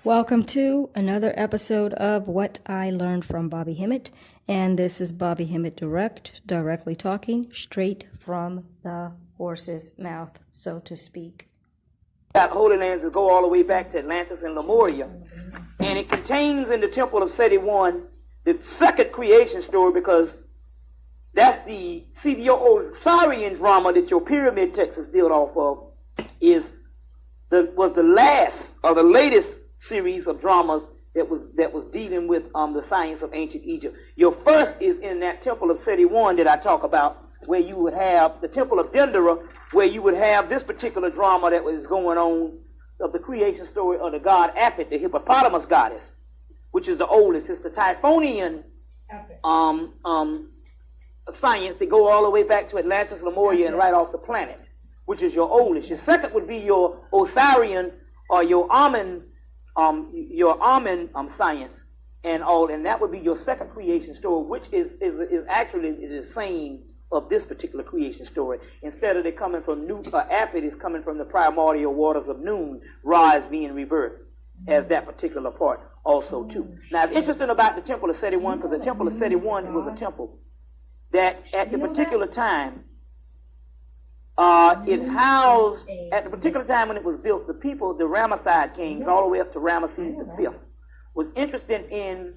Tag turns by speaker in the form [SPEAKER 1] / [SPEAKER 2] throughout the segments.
[SPEAKER 1] Welcome to another episode of What I Learned from Bobby Hemmit. And this is Bobby Hemmit directly talking straight from the horse's mouth, so to speak.
[SPEAKER 2] Holy lands that go all the way back to Atlantis and Lemuria. And it contains in the Temple of Seti I the second creation story, because that's the Osirian drama that your pyramid text is built off of was the last or the latest series of dramas that was dealing with the science of ancient Egypt. Your first is in that Temple of Seti I that I talk about, where you would have the Temple of Dendera, where you would have this particular drama that was going on of the creation story of the god Apit, the hippopotamus goddess, which is the oldest. It's the Typhonian science that go all the way back to Atlantis, Lemuria, and right off the planet, which is your oldest. Your second would be your Osirian or your Amen science and all, and that would be your second creation story, which is actually the same of this particular creation story. Instead of it coming from Apit is coming from the primordial waters of Noon, Rise being rebirth as that particular part also too. Now it's interesting about the Temple of Seti I, because the Temple of Seti I was a temple that at the particular time it housed, at the particular time when it was built, the people, the Ramesside kings, all the way up to Ramesses V, was interested in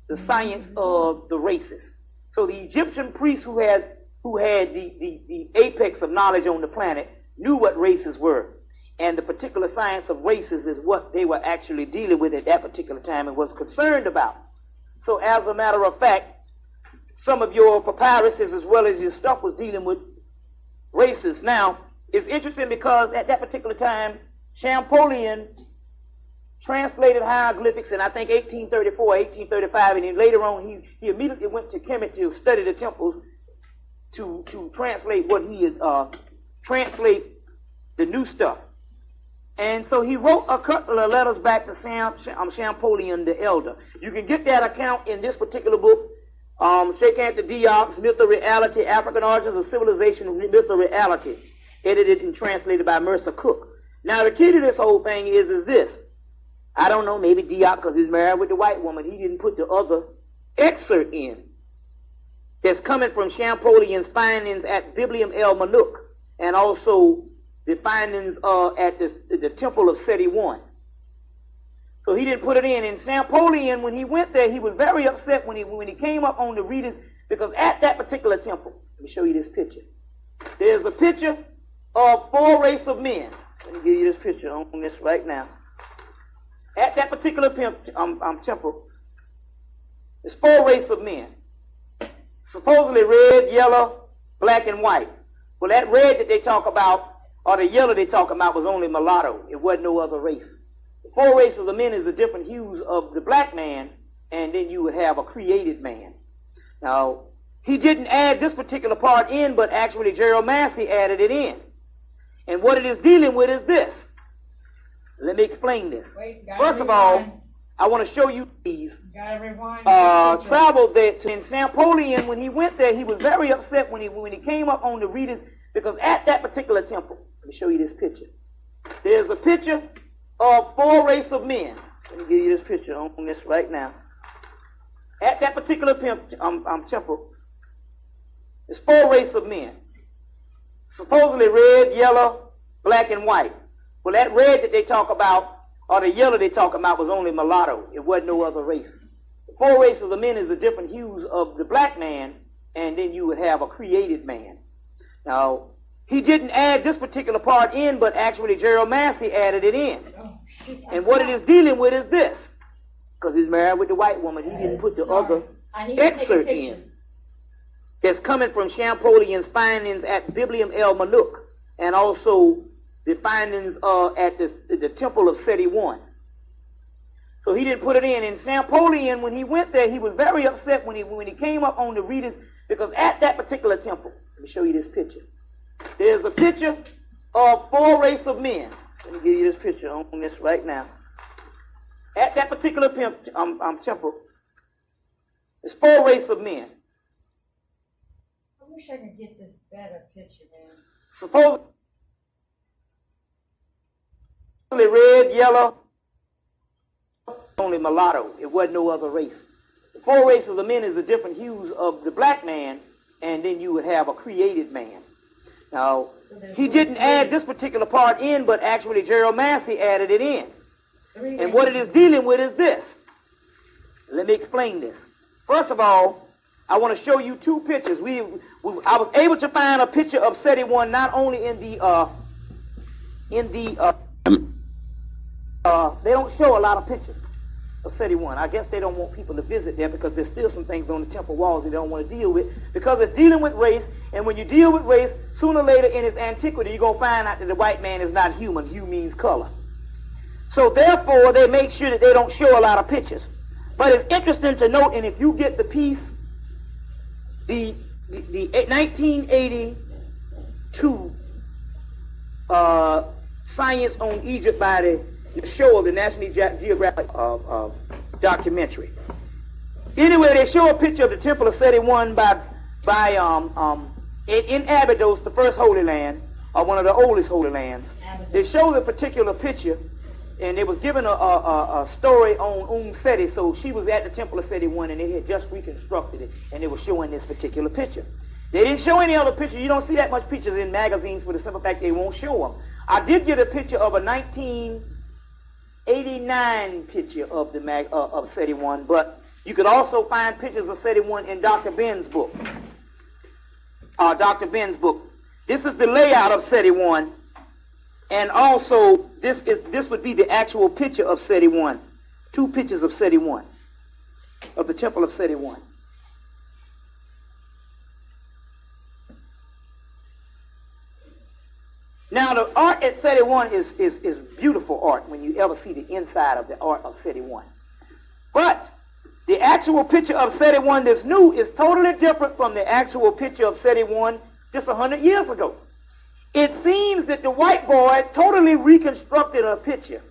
[SPEAKER 2] the science of the races. So the Egyptian priests who had the apex of knowledge on the planet knew what races were. And the particular science of races is what they were actually dealing with at that particular time and was concerned about. So as a matter of fact, some of your papyruses as well as your stuff was dealing with races. Now, it's interesting because at that particular time, Champollion translated hieroglyphics in, I think, 1834, 1835, and then later on he immediately went to Kemet to study the temples to translate what he had, translate the new stuff. And so he wrote a couple of letters back to Champollion the Elder. You can get that account in this particular book, Sheikh Anta Diop's Myth of Reality, African Origins of Civilization, Myth of Reality, edited and translated by Mercer Cook. Now the key to this whole thing is this. I don't know, maybe Diop, because he's married with the white woman, he didn't put the other excerpt in that's coming from Champollion's findings at Biblium el Maluk, and also the findings at the Temple of Seti I. So he didn't put it in. And Champollion, when he went there, he was very upset when he came up on the readings, because at that particular temple, let me show you this picture. There's a picture of four races of men. Let me give you this picture on this right now. At that particular temple, there's four races of men. Supposedly red, yellow, black, and white. Well, that red that they talk about, or the yellow they talk about, was only mulatto. It wasn't no other race. The four races of the men is the different hues of the black man, and then you would have a created man. Now, he didn't add this particular part in, but actually Gerald Massey added it in. And what it is dealing with is this. Let me explain this. First of all, I want to show you these. Traveled there in Champollion. When he went there, he was very upset when he came up on the readings, because at that particular temple, let me show you this picture. There's a picture of four races of men. Let me give you this picture on this right now. At that particular temple, there's four races of men. Supposedly red, yellow, black, and white. Well, that red that they talk about, or the yellow they talk about, was only mulatto. It wasn't no other race. The four races of the men is the different hues of the black man, and then you would have a created man. Now, he didn't add this particular part in, but actually Gerald Massey added it in. And what it is dealing with is this. Because he's married with the white woman, he didn't put the other excerpt in. That's coming from Champollion's findings at Biblium el Maluk, and also the findings at the Temple of Seti I. So he didn't put it in. And Champollion, when he went there, he was very upset when he came up on the readings, because at that particular temple, let me show you this picture. There's a picture of four races of men. Let me give you this picture on this right now. At that particular temple, there's four races of men.
[SPEAKER 3] I wish I could get this better picture, man.
[SPEAKER 2] Supposedly red, yellow, a mulatto. It wasn't no other race. The four races of men is the different hues of the black man, and then you would have a created man. Now, he didn't add this particular part in, but actually Gerald Massey added it in. And what it is dealing with is this. Let me explain this. First of all, I want to show you two pictures. I was able to find a picture of Seti One not only in the they don't show a lot of pictures of Seti One. I guess they don't want people to visit there because there's still some things on the temple walls they don't want to deal with, because it's dealing with race. And when you deal with race, sooner or later in its antiquity, you're going to find out that the white man is not human. Hue means color. So therefore, they make sure that they don't show a lot of pictures. But it's interesting to note, and if you get the piece, the 1982 Science on Egypt by the show of the National Geographic documentary. Anyway, they show a picture of the Temple of Seti One in Abydos, the first Holy Land, or one of the oldest Holy Lands. They show the particular picture, and it was given a story on Seti. So she was at the Temple of Seti One, and they had just reconstructed it, and they were showing this particular picture. They didn't show any other picture. You don't see that much pictures in magazines for the simple fact they won't show them. I did get a picture of a 1989 picture of the of Seti One, but you could also find pictures of Seti One in Dr. Ben's book. This is the layout of Seti One, and also this would be the actual picture of Seti One. Two pictures of Seti One, of the Temple of Seti One. Now, the art at Seti One is beautiful art when you ever see the inside of the art of Seti One. But the actual picture of Seti One that's new is totally different from the actual picture of Seti One just 100 years ago. It seems that the white boy totally reconstructed a picture.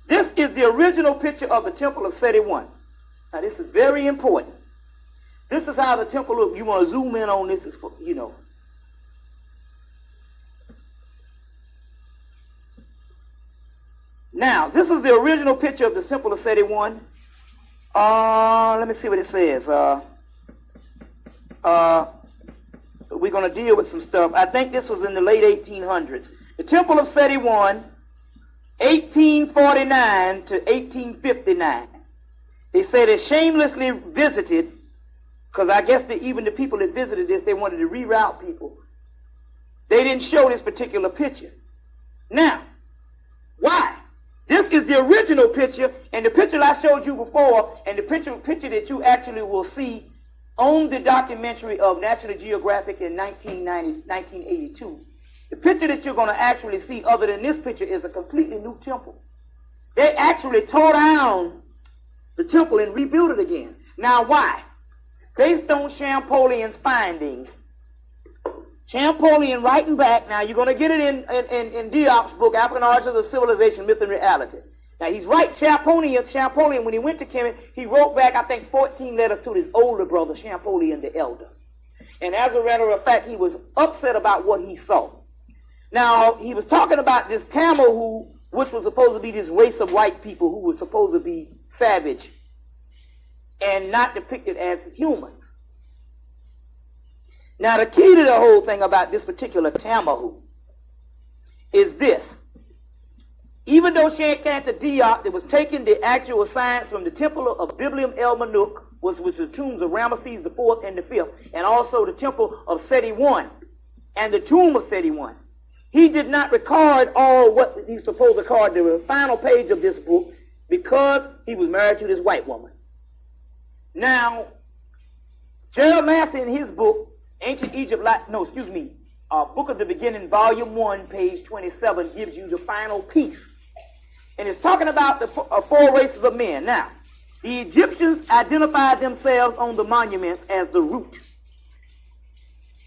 [SPEAKER 2] This is the original picture of the Temple of Seti One. Now, this is very important. This is how the temple looks. You want to zoom in on this, Now, this is the original picture of the Temple of Seti One. Let me see what it says. We're going to deal with some stuff. I think this was in the late 1800s. The Temple of Seti One, 1849 to 1859. They said it shamelessly visited, because I guess even the people that visited this, they wanted to reroute people. They didn't show this particular picture. Now, why? This is the original picture, and the picture I showed you before, and the picture that you actually will see on the documentary of National Geographic in 1982. The picture that you're going to actually see, other than this picture, is a completely new temple. They actually tore down the temple and rebuilt it again. Now, why? Based on Champollion's findings. Champollion writing back, now you're going to get it in Diop's book, African Origins of Civilization, Myth and Reality. Now he's right, Champollion, when he went to Kemet, he wrote back, I think, 14 letters to his older brother, Champollion the Elder. And as a matter of fact, he was upset about what he saw. Now, he was talking about this Tamahoo, which was supposed to be this race of white people who were supposed to be savage and not depicted as humans. Now, the key to the whole thing about this particular Tamahoo is this. Even though Shankanta Diop, that was taking the actual science from the temple of Biblium El Manuk, which was the tombs of Ramesses the IV and the V, and also the temple of Seti I, and the tomb of Seti I, he did not record all what he's supposed to record the final page of this book because he was married to this white woman. Now, Gerald Massey in his book, Ancient Egypt, Book of the Beginning, Volume 1, page 27, gives you the final piece. And it's talking about the four races of men. Now, the Egyptians identified themselves on the monuments as the root.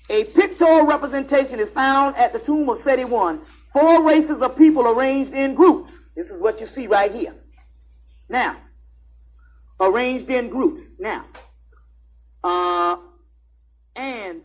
[SPEAKER 2] A pictorial representation is found at the tomb of Seti I. Four races of people arranged in groups. This is what you see right here. Now, arranged in groups. Now, and